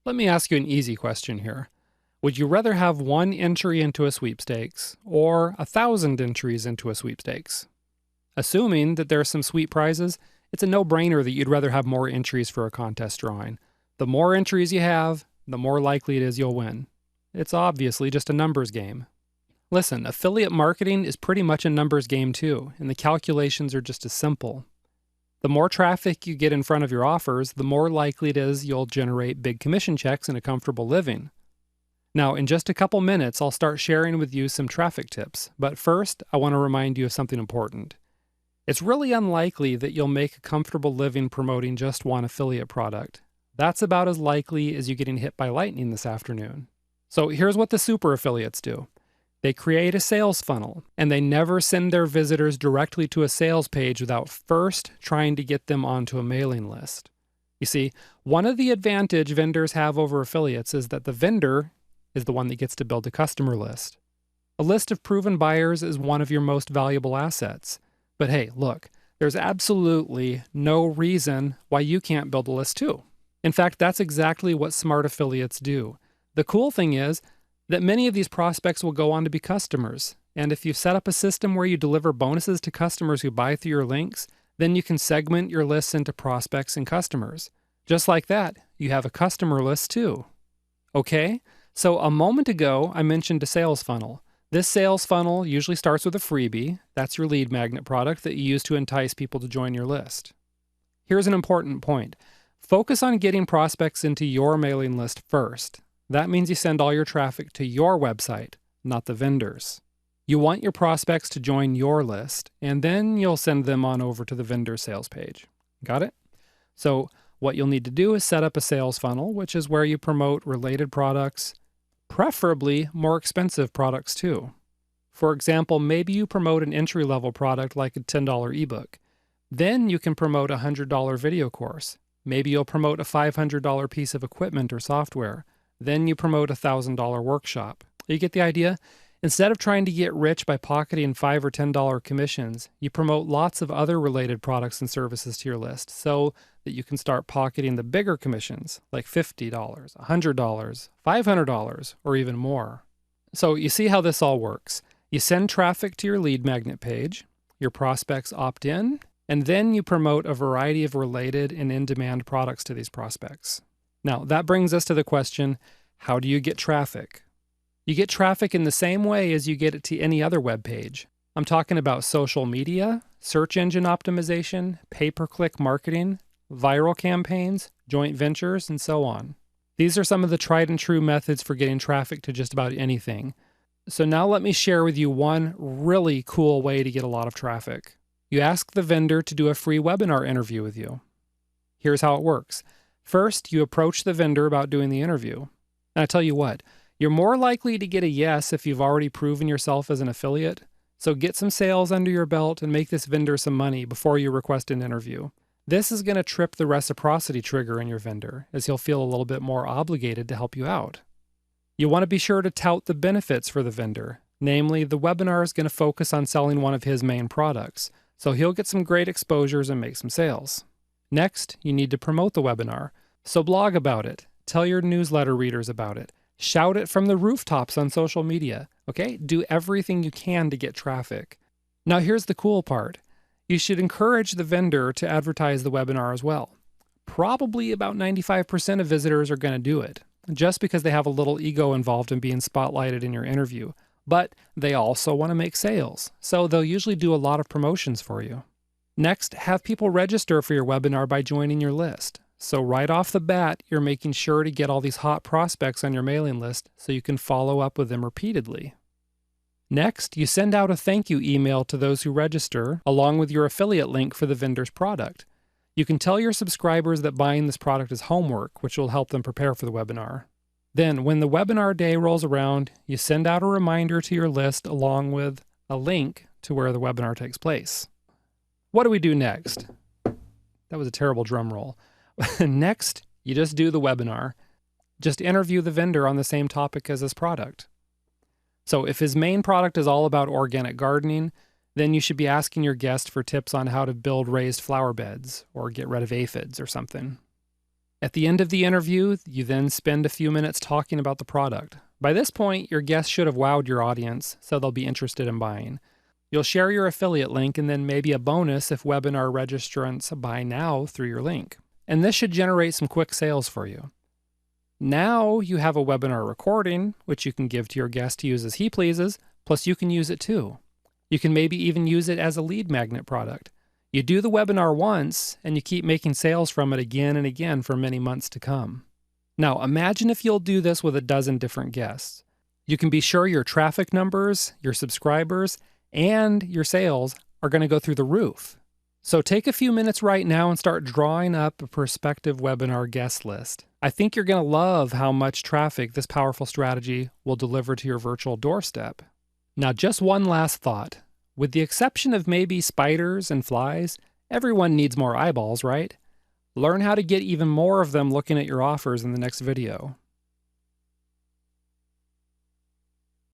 Let me ask you an easy question here. Would you rather have one entry into a sweepstakes or 1,000 entries into a sweepstakes? Assuming that there are some sweet prizes, it's a no-brainer that you'd rather have more entries for a contest drawing. The more entries you have, the more likely it is you'll win. It's obviously just a numbers game. Listen, affiliate marketing is pretty much a numbers game too, and the calculations are just as simple. The more traffic you get in front of your offers, the more likely it is you'll generate big commission checks and a comfortable living. Now, in just a couple minutes, I'll start sharing with you some traffic tips, but first, I want to remind you of something important. It's really unlikely that you'll make a comfortable living promoting just one affiliate product. That's about as likely as you getting hit by lightning this afternoon. So here's what the super affiliates do. They create a sales funnel, and they never send their visitors directly to a sales page without first trying to get them onto a mailing list. You see, one of the advantage vendors have over affiliates is that the vendor is the one that gets to build a customer list. A list of proven buyers is one of your most valuable assets. But hey, look, there's absolutely no reason why you can't build a list too. In fact, that's exactly what smart affiliates do. The cool thing is that many of these prospects will go on to be customers. And if you set up a system where you deliver bonuses to customers who buy through your links, then you can segment your lists into prospects and customers. Just like that, you have a customer list too. Okay? So a moment ago, I mentioned a sales funnel. This sales funnel usually starts with a freebie. That's your lead magnet product that you use to entice people to join your list. Here's an important point. Focus on getting prospects into your mailing list first. That means you send all your traffic to your website, not the vendors. You want your prospects to join your list, and then you'll send them on over to the vendor sales page. Got it? So what you'll need to do is set up a sales funnel, which is where you promote related products, preferably more expensive products too. For example, maybe you promote an entry-level product like a $10 ebook. Then you can promote a $100 video course. Maybe you'll promote a $500 piece of equipment or software. Then you promote a $1,000 workshop. You get the idea? Instead of trying to get rich by pocketing $5 or $10 commissions, you promote lots of other related products and services to your list so that you can start pocketing the bigger commissions, like $50, $100, $500, or even more. So you see how this all works. You send traffic to your lead magnet page, your prospects opt in, and then you promote a variety of related and in-demand products to these prospects. Now, that brings us to the question, how do you get traffic? You get traffic in the same way as you get it to any other web page. I'm talking about social media, search engine optimization, pay-per-click marketing, viral campaigns, joint ventures, and so on. These are some of the tried and true methods for getting traffic to just about anything. So now let me share with you one really cool way to get a lot of traffic. You ask the vendor to do a free webinar interview with you. Here's how it works. First, you approach the vendor about doing the interview. And I tell you what, you're more likely to get a yes if you've already proven yourself as an affiliate. So get some sales under your belt and make this vendor some money before you request an interview. This is going to trip the reciprocity trigger in your vendor, as he'll feel a little bit more obligated to help you out. You want to be sure to tout the benefits for the vendor. Namely, the webinar is going to focus on selling one of his main products, so he'll get some great exposures and make some sales. Next, you need to promote the webinar. So blog about it. Tell your newsletter readers about it. Shout it from the rooftops on social media. Okay? Do everything you can to get traffic. Now here's the cool part. You should encourage the vendor to advertise the webinar as well. Probably about 95% of visitors are going to do it, just because they have a little ego involved in being spotlighted in your interview. But they also want to make sales, so they'll usually do a lot of promotions for you. Next, have people register for your webinar by joining your list. So right off the bat, you're making sure to get all these hot prospects on your mailing list so you can follow up with them repeatedly. Next, you send out a thank you email to those who register, along with your affiliate link for the vendor's product. You can tell your subscribers that buying this product is homework, which will help them prepare for the webinar. Then, when the webinar day rolls around, you send out a reminder to your list along with a link to where the webinar takes place. What do we do next? That was a terrible drum roll. Next, you just do the webinar. Just interview the vendor on the same topic as his product. So if his main product is all about organic gardening, then you should be asking your guest for tips on how to build raised flower beds or get rid of aphids or something. At the end of the interview, you then spend a few minutes talking about the product. By this point, your guest should have wowed your audience, so they'll be interested in buying. You'll share your affiliate link and then maybe a bonus if webinar registrants buy now through your link. And this should generate some quick sales for you. Now you have a webinar recording, which you can give to your guest to use as he pleases, plus you can use it too. You can maybe even use it as a lead magnet product. You do the webinar once, and you keep making sales from it again and again for many months to come. Now, imagine if you'll do this with a dozen different guests. You can be sure your traffic numbers, your subscribers, and your sales are going to go through the roof. So take a few minutes right now and start drawing up a prospective webinar guest list. I think you're going to love how much traffic this powerful strategy will deliver to your virtual doorstep. Now, just one last thought. With the exception of maybe spiders and flies, everyone needs more eyeballs, right? Learn how to get even more of them looking at your offers in the next video.